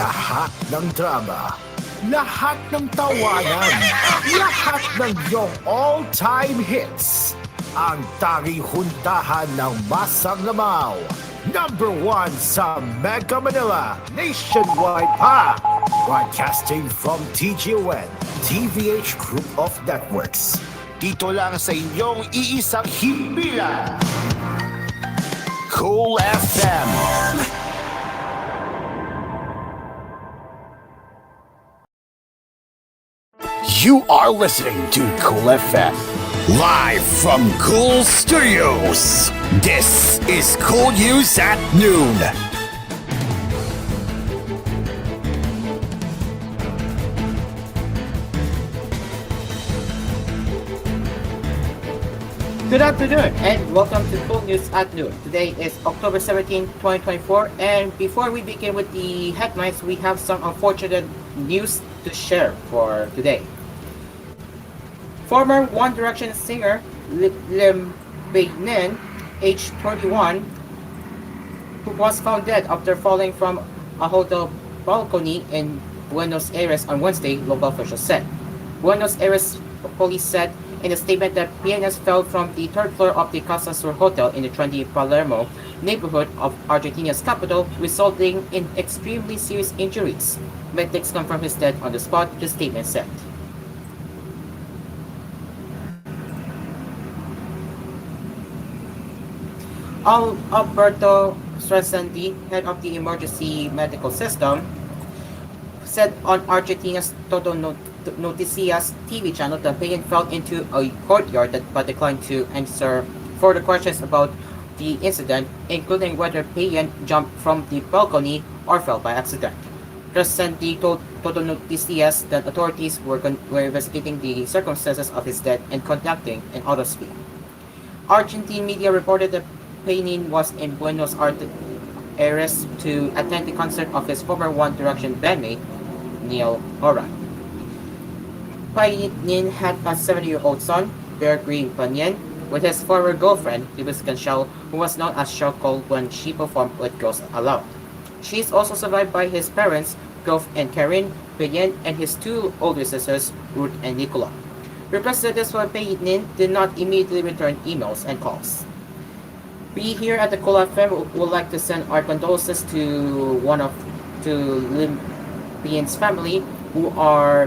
Lahat ng drama, lahat ng tawanan, lahat ng iyong all-time hits. Ang tanging huntahan ng Masang Lamaw. Number 1 sa Mega Manila, nationwide pa. Broadcasting from TGON, TVH Group of Networks. Dito lang sa inyong iisang himpilan. Cool FM. You are listening to Cool FM. Live from Cool Studios. This is Cool News at Noon. Good afternoon and welcome to Cool News at Noon. Today is October 17, 2024, and before we begin with the headlines, we have some unfortunate news to share for today. Former One Direction singer Lim Bae-nin, age 31, who was found dead after falling from a hotel balcony in Buenos Aires on Wednesday, local officials said. Buenos Aires police said in a statement that pianist fell from the third floor of the Casa Sur Hotel in the trendy Palermo neighborhood of Argentina's capital, resulting in extremely serious injuries. Medics confirmed his death on the spot, the statement said. Alberto Strazendi, head of the emergency medical system, said on Argentina's Todo Noticias TV channel that Bae-nin fell into a courtyard but declined to answer further questions about the incident, including whether Bae-nin jumped from the balcony or fell by accident. Strazendi told Todo Noticias that authorities were investigating the circumstances of his death and conducting an autopsy. Argentine media reported that Bae-nin was in Buenos Aires to attend the concert of his former One Direction bandmate, Neil Horan. Bae-nin had a 7-year-old son, Bear Green Banyan, with his former girlfriend, the musician Shell, who was known as Shoko when she performed with Girls Aloud. She is also survived by his parents, Gulf and Karen Banyan, and his 2 older sisters, Ruth and Nicola. Representatives for Bae-nin did not immediately return emails and calls. We here at the Cool FM would like to send our condolences to Lim Bae-nin's family who are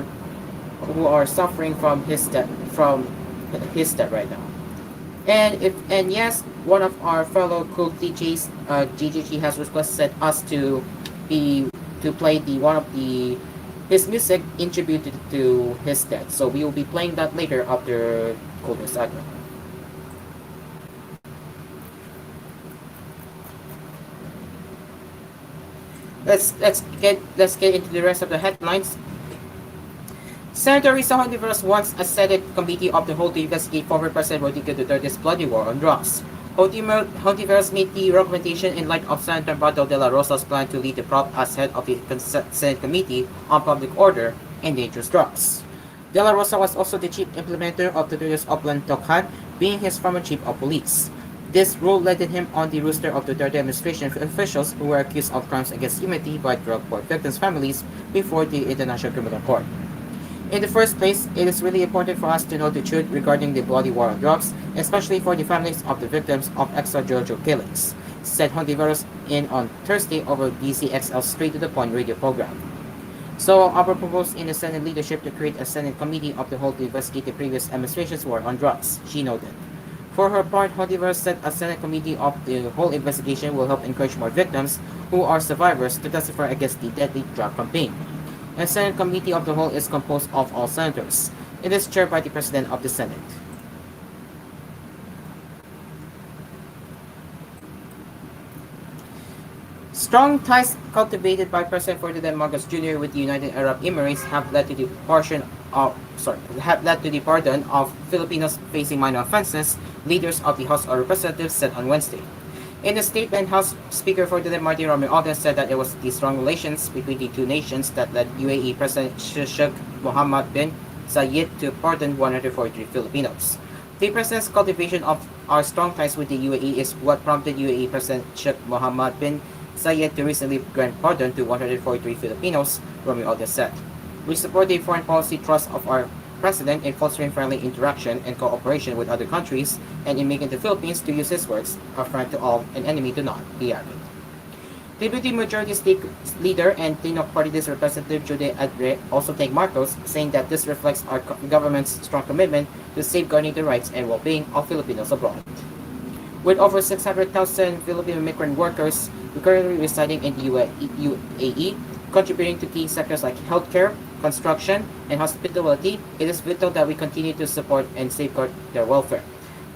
suffering from his death right now. And yes, one of our fellow Cool DJs, GGG, has requested us to play his music in tribute to his death. So we will be playing that later after Cool News segment. Let's get into the rest of the headlines. Senator Risa Hontiveros wants a Senate committee of the whole to investigate former President Rodrigo Duterte's bloody war on drugs. Hontiveros made the recommendation in light of Senator Bato de la Rosa's plan to lead the prop as head of the Senate Committee on Public Order and Dangerous Drugs. De la Rosa was also the chief implementer of Duterte's Oplan Tokhan, being his former chief of police. This role landed him on the roster of Duterte administration officials who were accused of crimes against humanity by drug court victims' families before the International Criminal Court. In the first place, it is really important for us to know the truth regarding the bloody war on drugs, especially for the families of the victims of extrajudicial killings, said Hontiveros on Thursday over DCXL's Straight to the Point radio program. So, our proposed in the Senate leadership to create a Senate committee of the whole to investigate the previous administration's war on drugs, she noted. For her part, Hontiveros said a Senate committee of the whole investigation will help encourage more victims who are survivors to testify against the deadly drug campaign. A Senate committee of the whole is composed of all senators. It is chaired by the President of the Senate. Strong ties cultivated by President Ferdinand Marcos Jr. with the United Arab Emirates have led to the pardon of Filipinos facing minor offenses, leaders of the House of Representatives said on Wednesday. In a statement, House Speaker Ferdinand Martin Romualdez said that it was the strong relations between the two nations that led UAE President Sheikh Mohammed bin Zayed to pardon 143 Filipinos. The President's cultivation of our strong ties with the UAE is what prompted UAE President Sheikh Mohammed bin Zayed to recently grant pardon to 143 Filipinos, Romeo Aldez said. We support the foreign policy thrust of our president in fostering friendly interaction and cooperation with other countries and in making the Philippines, to use his words, a friend to all, an enemy to none, he added. Deputy Majority State Leader and Tinok Party List Representative Jude Adre also thanked Marcos, saying that this reflects our government's strong commitment to safeguarding the rights and well-being of Filipinos abroad. With over 600,000 Filipino migrant workers currently residing in the UAE, contributing to key sectors like healthcare, construction, and hospitality, it is vital that we continue to support and safeguard their welfare.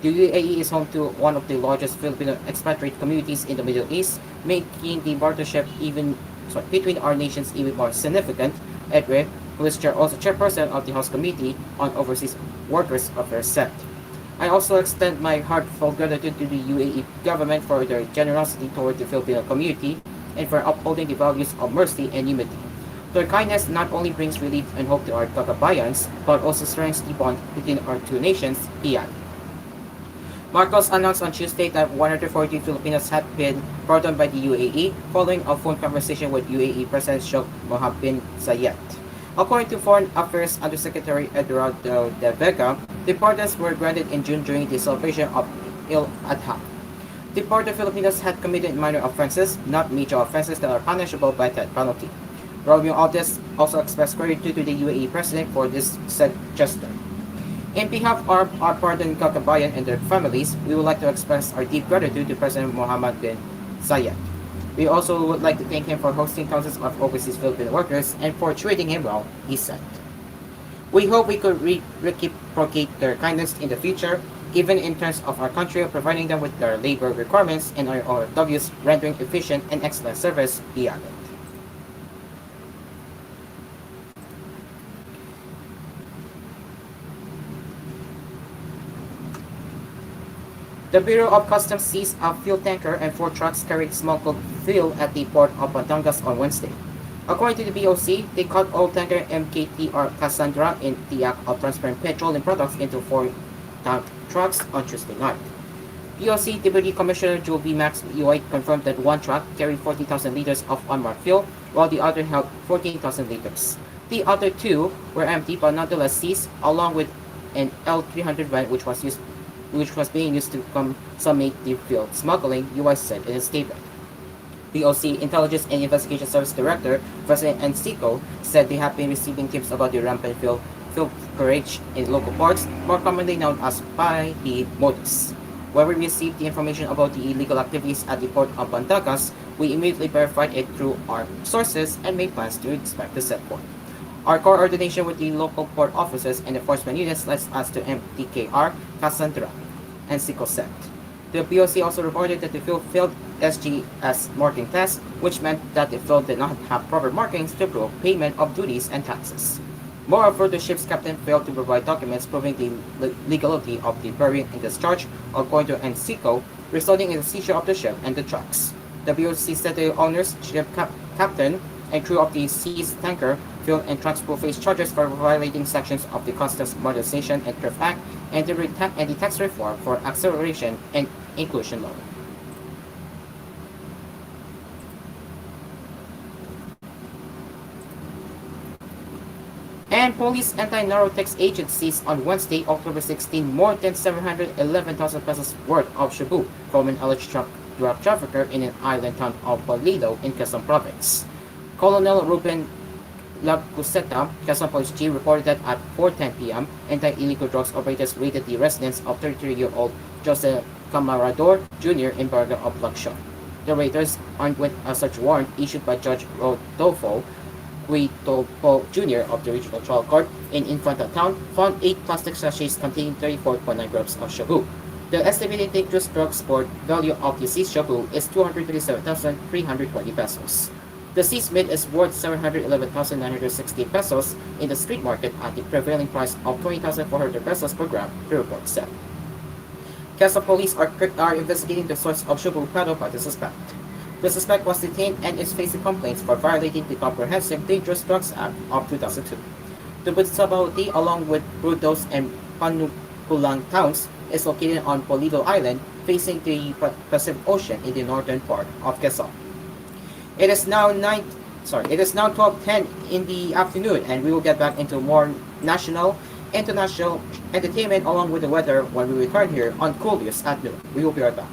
The UAE is home to one of the largest Filipino expatriate communities in the Middle East, making the partnership between our nations even more significant. Edre, who is also chairperson of the House Committee on Overseas Workers Affairs, said. I also extend my heartfelt gratitude to the UAE government for their generosity toward the Filipino community and for upholding the values of mercy and unity. Their kindness not only brings relief and hope to our Kakabayans, but also strengthens the bond between our two nations, he added. Marcos announced on Tuesday that 140 Filipinos had been pardoned by the UAE following a phone conversation with UAE President Sheikh Mohammed bin Zayed. According to Foreign Affairs Undersecretary Eduardo de Vega, the pardons were granted in June during the celebration of Il Adha. The pardoned Filipinos had committed minor offenses, not major offenses that are punishable by death penalty. Romeo Aldez also expressed gratitude to the UAE President for this said gesture. In behalf of our pardoned Kakabayan and their families, we would like to express our deep gratitude to President Mohammed bin Zayed. We also would like to thank him for hosting thousands of overseas Filipino workers and for treating him well, he said. We hope we could reciprocate their kindness in the future, even in terms of our country providing them with their labor requirements and our OFWs rendering efficient and excellent service, he added. The Bureau of Customs seized a fuel tanker and 4 trucks carrying smuggled fuel at the port of Batangas on Wednesday. According to the BOC, they caught oil tanker MKTR Cassandra in the act of transferring petroleum products into 4 tank trucks on Tuesday night. BOC Deputy Commissioner Joe B. Max White confirmed that one truck carried 40,000 liters of unmarked fuel, while the other held 14,000 liters. The other 2 were empty but nonetheless seized, along with an L300 van which was being used to consummate the fuel smuggling, US said in a statement. BOC Intelligence and Investigation Service Director, President Encico, said they have been receiving tips about the rampant fuel carriage in local ports, more commonly known as Pahi modus. When we received the information about the illegal activities at the port of Batangas, we immediately verified it through our sources and made plans to inspect the said port. Our coordination with the local port officers and enforcement units led us to MTKR Cassandra, Encico said. The BOC also reported that the fuel failed SGS marking test, which meant that the fuel did not have proper markings to prove payment of duties and taxes. Moreover, the ship's captain failed to provide documents proving the legality of the burying and discharge, according to Encico, resulting in the seizure of the ship and the trucks. The BOC said the owners, ship captain, and crew of the seized tanker, fuel, and trucks will face charges for violating sections of the Customs Modernization and Thrift Act and the tax reform for acceleration and inclusion law. And police anti-narcotics agencies on Wednesday, October 16, more than 711,000 pesos worth of shabu from an alleged drug trafficker in an island town of Balido in Quezon Province. Colonel Ruben Lagcuseta, Quezon Police Chief, reported that at 4:10 p.m., anti-illegal drugs operators raided the residence of 33-year-old Jose Camarador Jr. in Barangay of Laksyon. The raiders, armed with a search warrant issued by Judge Rodolfo Guitopo Jr. of the Regional Trial Court in Infanta Town, found 8 plastic sachets containing 34.9 grams of shabu. The estimated dangerous drug sport value of the seized shabu is 237,320 pesos. The seized meat is worth 711,960 pesos in the street market at the prevailing price of 20,400 pesos per gram, the report said. Quezon police are investigating the source of shabu peddled by the suspect. The suspect was detained and is facing complaints for violating the Comprehensive Dangerous Drugs Act of 2002. The municipality, along with Brudos and Panukulang towns, is located on Polido Island, facing the Pacific Ocean in the northern part of Quezon. It is now 12:10 in the afternoon, and we will get back into more national, international entertainment along with the weather when we return here on koolNews at noon. We will be right back.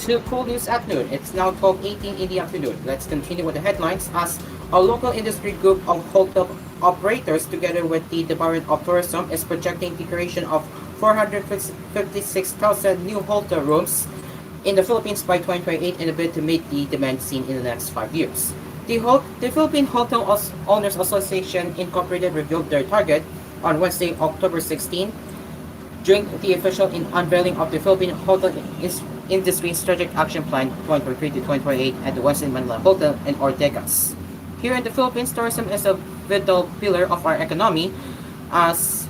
to koolNews at noon. It's now 12:18 in the afternoon. Let's continue with the headlines as a local industry group of hotel operators together with the Department of Tourism is projecting the creation of 456,000 new hotel rooms in the Philippines by 2028 in a bid to meet the demand seen in the next 5 years. The Philippine Hotel Owners Association Incorporated revealed their target on Wednesday, October 16, during the official unveiling of the Philippine Hotel Industry Strategic Action Plan 2023 to 2028 at the Westin Manila Hotel in Ortegas. Here in the Philippines, tourism is a vital pillar of our economy as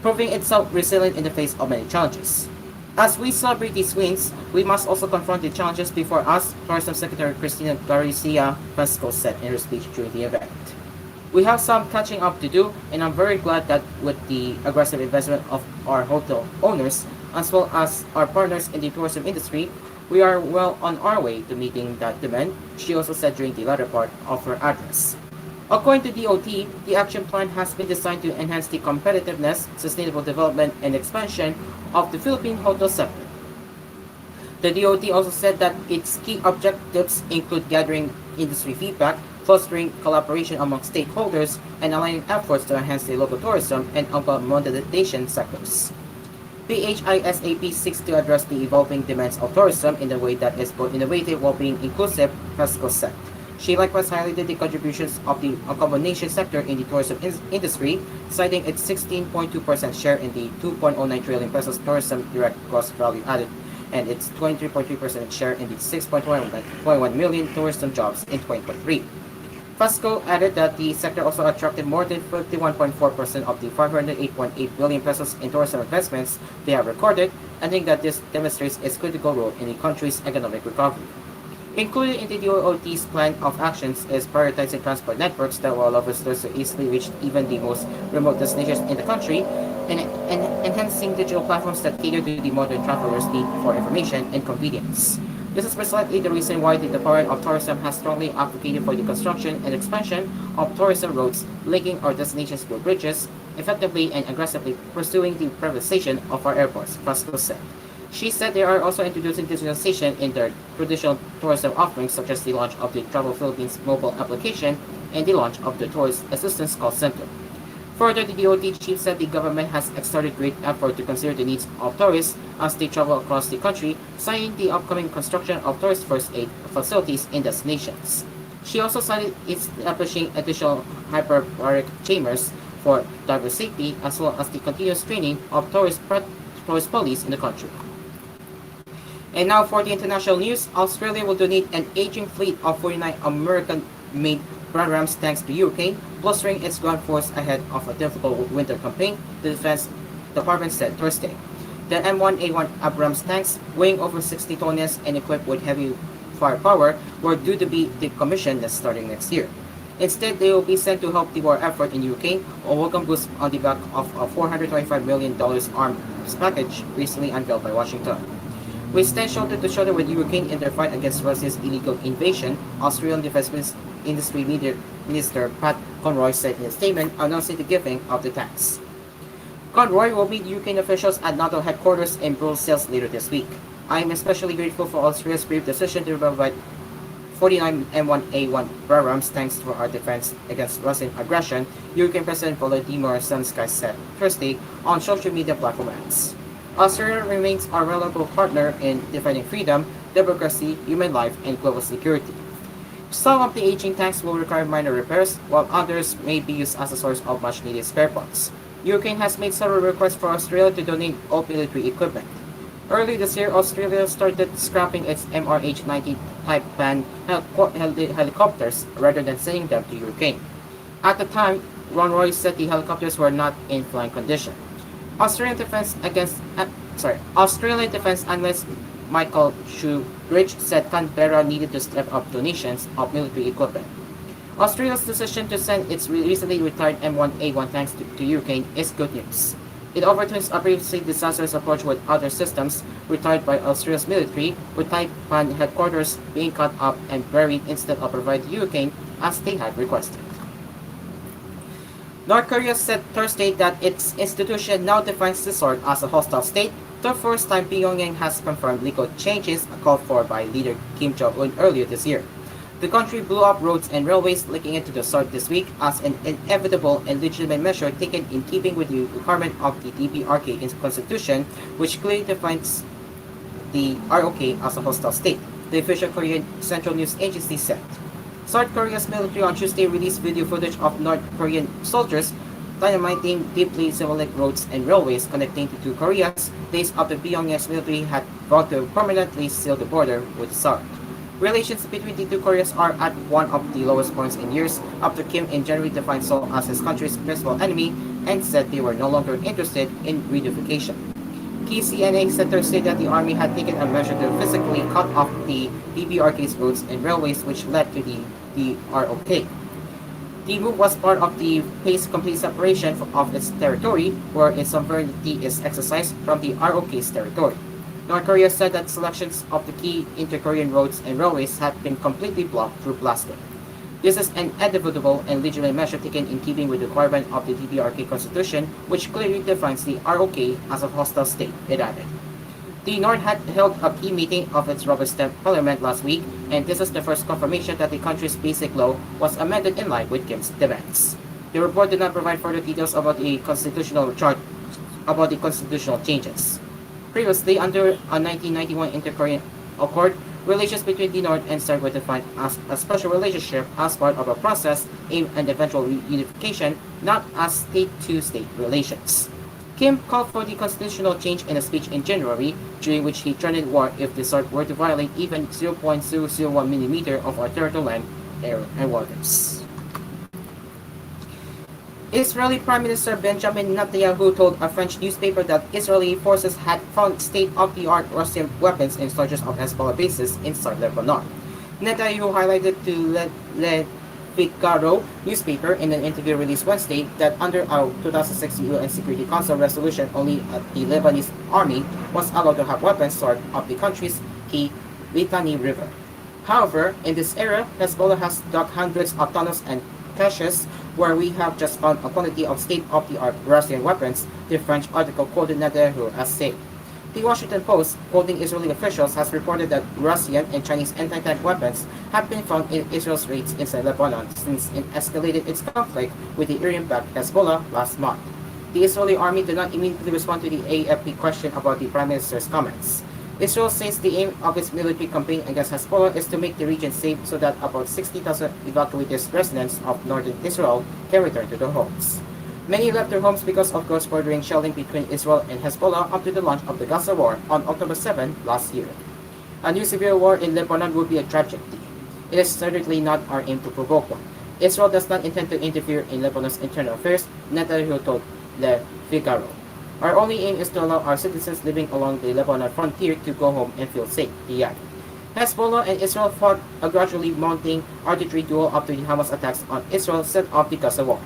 proving itself resilient in the face of many challenges. As we celebrate these wins, we must also confront the challenges before us, Tourism Secretary Cristina Garcia Vasco said in her speech during the event. We have some catching up to do, and I'm very glad that with the aggressive investment of our hotel owners, as well as our partners in the tourism industry, we are well on our way to meeting that demand, she also said during the latter part of her address. According to DOT, the action plan has been designed to enhance the competitiveness, sustainable development, and expansion of the Philippine hotel sector. The DOT also said that its key objectives include gathering industry feedback, fostering collaboration among stakeholders, and aligning efforts to enhance the local tourism and accommodation sectors. PHISAP seeks to address the evolving demands of tourism in a way that is both innovative while being inclusive, Vasco said. She likewise highlighted the contributions of the accommodation sector in the tourism industry, citing its 16.2% share in the 2.09 trillion pesos tourism direct gross value added and its 23.3% share in the 6.21 million tourism jobs in 2023. Vasco added that the sector also attracted more than 51.4% of the 508.8 billion pesos in tourism investments they have recorded, adding that this demonstrates its critical role in the country's economic recovery. Included in the DOT's plan of actions is prioritizing transport networks that will allow visitors to easily reach even the most remote destinations in the country, and enhancing digital platforms that cater to the modern traveler's need for information and convenience. This is precisely the reason why the Department of Tourism has strongly advocated for the construction and expansion of tourism roads linking our destinations to bridges, effectively and aggressively pursuing the privatization of our airports, Vasco said. She said they are also introducing digitalization in their traditional tourism offerings, such as the launch of the Travel Philippines mobile application and the launch of the Tourist Assistance Call Center. Further, the DOT chief said the government has exerted great effort to consider the needs of tourists as they travel across the country, citing the upcoming construction of tourist first aid facilities in destinations. She also cited establishing additional hyperbaric chambers for driver safety, as well as the continuous training of tourist police in the country. And now for the international news, Australia will donate an aging fleet of 49 American-made Abrams tanks to Ukraine, bolstering its ground force ahead of a difficult winter campaign, the Defense Department said Thursday. The M1A1 Abrams tanks, weighing over 60 tons and equipped with heavy firepower, were due to be decommissioned starting next year. Instead, they will be sent to help the war effort in Ukraine, a welcome boost on the back of a $425 million arms package recently unveiled by Washington. We stand shoulder to shoulder with Ukraine in their fight against Russia's illegal invasion, Australian Defense Industry Minister Pat Conroy said in a statement announcing the giving of the tanks. Conroy will meet Ukraine officials at NATO headquarters in Brussels later this week. I am especially grateful for Australia's brave decision to provide 49 M1A1 Abrams tanks for our defense against Russian aggression, Ukraine President Volodymyr Zelensky said Thursday on social media platform X. Australia remains our reliable partner in defending freedom, democracy, human life, and global security. Some of the aging tanks will require minor repairs, while others may be used as a source of much-needed spare parts. Ukraine has made several requests for Australia to donate all military equipment. Early this year, Australia started scrapping its MRH-90 Type Ban helicopters rather than sending them to Ukraine. At the time, Conroy said the helicopters were not in flying condition. Australian Defense Analyst Michael Shoebridge said Canberra needed to step up donations of military equipment. Australia's decision to send its recently retired M1A1 tanks to Ukraine is good news. It overturns a previously disastrous approach with other systems retired by Australia's military, with Taiwan headquarters being cut up and buried instead of provided Ukraine as they had requested. North Korea said Thursday that its institution now defines the sword as a hostile state, the first time Pyongyang has confirmed legal changes called for by leader Kim Jong-un earlier this year. The country blew up roads and railways linking it to the South this week as an inevitable and legitimate measure taken in keeping with the requirement of the DPRK constitution, which clearly defines the ROK as a hostile state, the official Korean Central News Agency said. South Korea's military on Tuesday released video footage of North Korean soldiers dynamiting deeply symbolic roads and railways connecting the two Koreas days after Pyongyang's military had vowed to permanently seal the border with the South. Relations between the two Koreas are at one of the lowest points in years after Kim in January defined Seoul as his country's principal enemy and said they were no longer interested in reunification. Key CNA said Thursday that the army had taken a measure to physically cut off the DPRK's roads and railways, which led to the ROK. The move was part of the phased complete separation of its territory, where its sovereignty is exercised from the ROK's territory. North Korea said that selections of the key inter-Korean roads and railways had been completely blocked through blasting. This is an inevitable and legitimate measure taken in keeping with the requirement of the DPRK constitution, which clearly defines the ROK as a hostile state, it added. The North had held a key meeting of its rubber stamp parliament last week, and this is the first confirmation that the country's basic law was amended in line with Kim's demands. The report did not provide further details about the constitutional changes. Previously, under a 1991 Inter-Korean Accord, relations between the North and South were defined as a special relationship as part of a process aimed at eventual reunification, not as state-to-state relations. Kim called for the constitutional change in a speech in January, during which he threatened war if the South were to violate even 0.001 millimeter of our territorial land, air, and waters. Israeli Prime Minister Benjamin Netanyahu told a French newspaper that Israeli forces had found state-of-the-art Russian weapons in storage of Hezbollah bases inside Lebanon. Netanyahu highlighted to Le Figaro newspaper in an interview released Wednesday that under a 2006 UN Security Council resolution, only the Lebanese army was allowed to have weapons stored up the country's key Litani River. However, in this era, Hezbollah has dug hundreds of tunnels and caches where we have just found a quantity of state-of-the-art Russian weapons, the French article quoted Netanyahu as saying. The Washington Post, quoting Israeli officials, has reported that Russian and Chinese anti-tank weapons have been found in Israel's raids inside Lebanon since it escalated its conflict with the Iran-backed Hezbollah last month. The Israeli army did not immediately respond to the AFP question about the Prime Minister's comments. Israel says the aim of its military campaign against Hezbollah is to make the region safe so that about 60,000 evacuated residents of northern Israel can return to their homes. Many left their homes because of cross-bordering shelling between Israel and Hezbollah up to the launch of the Gaza War on October 7 last year. A new civil war in Lebanon would be a tragedy. It is certainly not our aim to provoke one. Israel does not intend to interfere in Lebanon's internal affairs, Netanyahu told Le Figaro. Our only aim is to allow our citizens living along the Lebanon frontier to go home and feel safe, he added. Hezbollah and Israel fought a gradually mounting artillery duel after the Hamas attacks on Israel set off the Gaza War.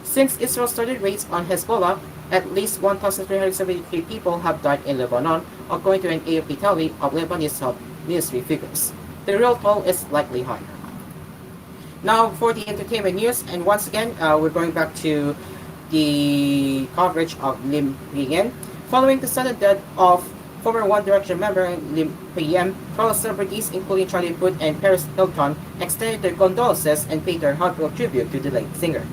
Since Israel started raids on Hezbollah, at least 1,373 people have died in Lebanon, according to an AFP tally of Lebanese Health Ministry figures. The real toll is likely higher. Now for the entertainment news, and once again, we're going back to the coverage of Lim Pei-yen. Following the sudden death of former One Direction member Lim Pei-yen, fellow celebrities including Charlie Puth and Paris Hilton extended their condolences and paid their heartfelt tribute to the late singer.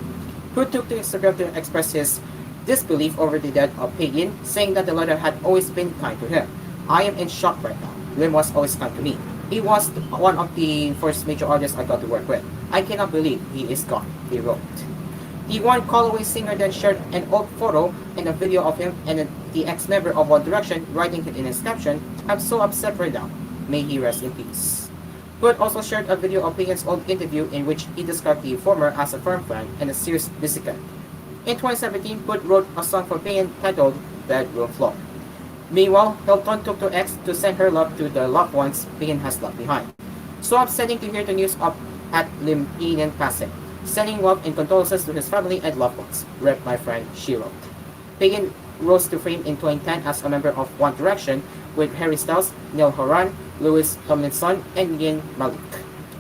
Puth took to Instagram to express his disbelief over the death of Pei-yen, saying that the latter had always been kind to him. I am in shock right now. Lim was always kind to me. He was one of the first major artists I got to work with. I cannot believe he is gone, he wrote. The One Call Away singer then shared an old photo and a video of him and the ex-member of One Direction, writing in his caption, "I'm so upset right now. May he rest in peace." Puth also shared a video of Pei-yen's old interview in which he described the former as a firm fan and a serious musician. In 2017, Puth wrote a song for Pei-yen titled Bedroom Floor. Meanwhile, Hilton took to X to send her love to the loved ones Pei-yen has left behind. So upsetting to hear the news of at Lim Pei-yen passing. Sending love and condolences to his family and loved ones, read my friend, she wrote. Pei-yen rose to fame in 2010 as a member of One Direction with Harry Styles, Neil Horan, Louis Tomlinson, and Yin Malik.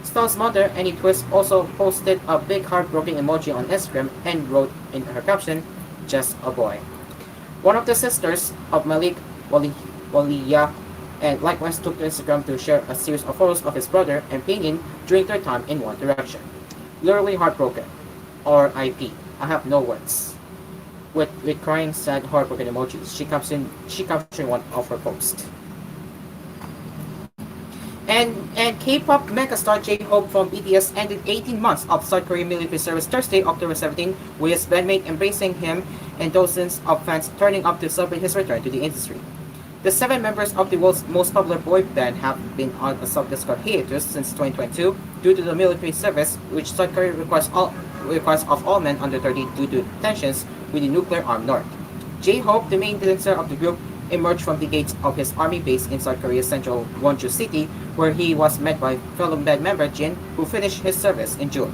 Styles' mother, Annie Twist, also posted a big heartbroken emoji on Instagram and wrote in her caption, "Just a boy." One of the sisters of Malik, Walia, and likewise took to Instagram to share a series of photos of his brother and Pinyin during their time in One Direction. Literally heartbroken. R.I.P. I have no words. With crying, sad, heartbroken emojis, she captioned one of her posts. And K-pop megastar J-Hope from BTS ended 18 months of South Korean military service Thursday, October 17, with his bandmate embracing him and dozens of fans turning up to celebrate his return to the industry. The 7 members of the world's most popular boy band have been on a self-discovered hiatus since 2022 due to the military service, which South Korea requires of all men under 30 due to tensions with the nuclear-armed North. J-Hope, the main dancer of the group, emerged from the gates of his army base in South Korea's central Wonju city, where he was met by fellow band member Jin, who finished his service in June.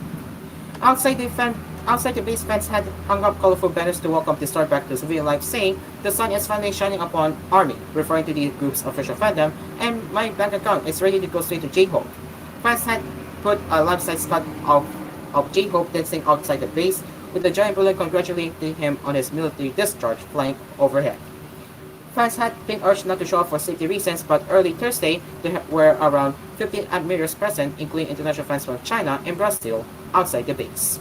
Outside the base, fans had hung up colorful banners to welcome the star back to civilian life, saying, "The sun is finally shining upon Army," referring to the group's official fandom, "and my bank account is ready to go straight to J-Hope." Fans had put a life-size cut of J-Hope dancing outside the base, with a giant balloon congratulating him on his military discharge flying overhead. Fans had been urged not to show up for safety reasons, but early Thursday, there were around 15 admirers present, including international fans from China and Brazil, outside the base.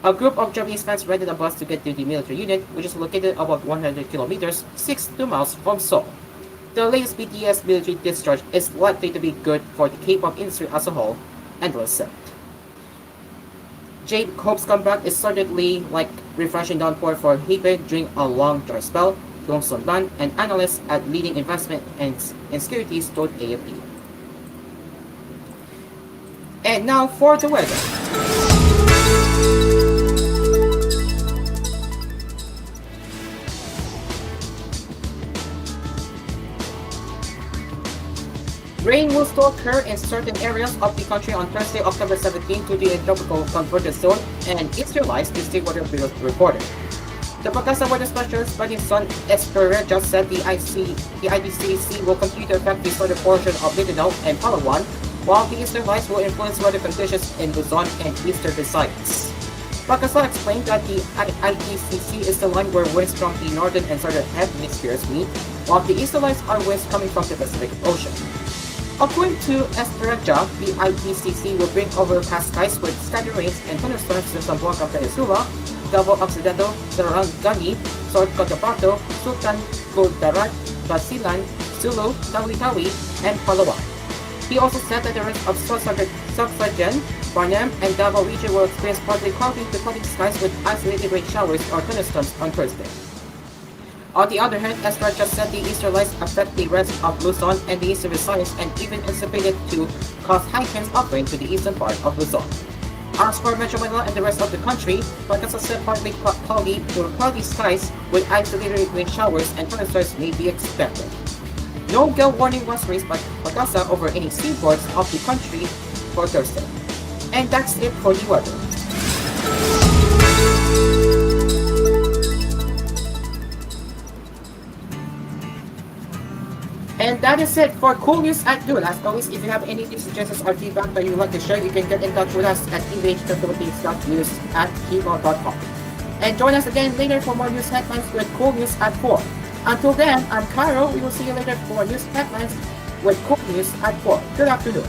A group of Japanese fans rented a bus to get to the military unit, which is located about 100 kilometers, 62 miles from Seoul. The latest BTS military discharge is likely to be good for the K-pop industry as a whole, analysts said. J-Hope's comeback is certainly like refreshing downpour for Hebe during a long dry spell, Dong Sun-ban, and analysts at leading investment and securities told AFP. And now for the weather. Rain will still occur in certain areas of the country on Thursday, October 17 due to the tropical convergence zone and eastern lights, the State Weather Bureau reported. The Pagasa weather specialist Badinson Espereja said the IPCC will continue to affect the southern portion of Mindanao and Palawan, while the eastern lights will influence weather conditions in Luzon and eastern Visayas. Pagasa explained that the IPCC is the line where winds from the northern and southern hemispheres meet, while the eastern lights are winds coming from the Pacific Ocean. According to Espereja, the IPCC will bring overcast skies with scattered rains and thunderstorms to Zamboanga Peninsula, Davao Occidental, Sarangani, South Cotabato, Sultan Kudarat, Basilan, Sulu, Tawi-Tawi, and Palawan. He also said that the rest of Sorsogon, Barnum, and Davao region will experience partly cloudy to cloudy skies with isolated rain showers or thunderstorms on Thursday. On the other hand, Espereja said the eastern lights affect the rest of Luzon and the eastern Visayas and even anticipated to cause high winds of rain to the eastern part of Luzon. As for Metro Manila and the rest of the country, Pagasa said partly cloudy to cloudy skies with isolated rain showers and thunderstorms may be expected. No gale warning was raised by Pagasa over any seaboards of the country for Thursday. And that's it for the weather. And that is it for koolNews at noon. As always, if you have any suggestions or feedback that you would like to share, you can get in touch with us at tvh.news@gmail.com. And join us again later for more news headlines with koolNews at 4. Until then, I'm Cairo. We will see you later for news headlines with koolNews at 4. Good afternoon.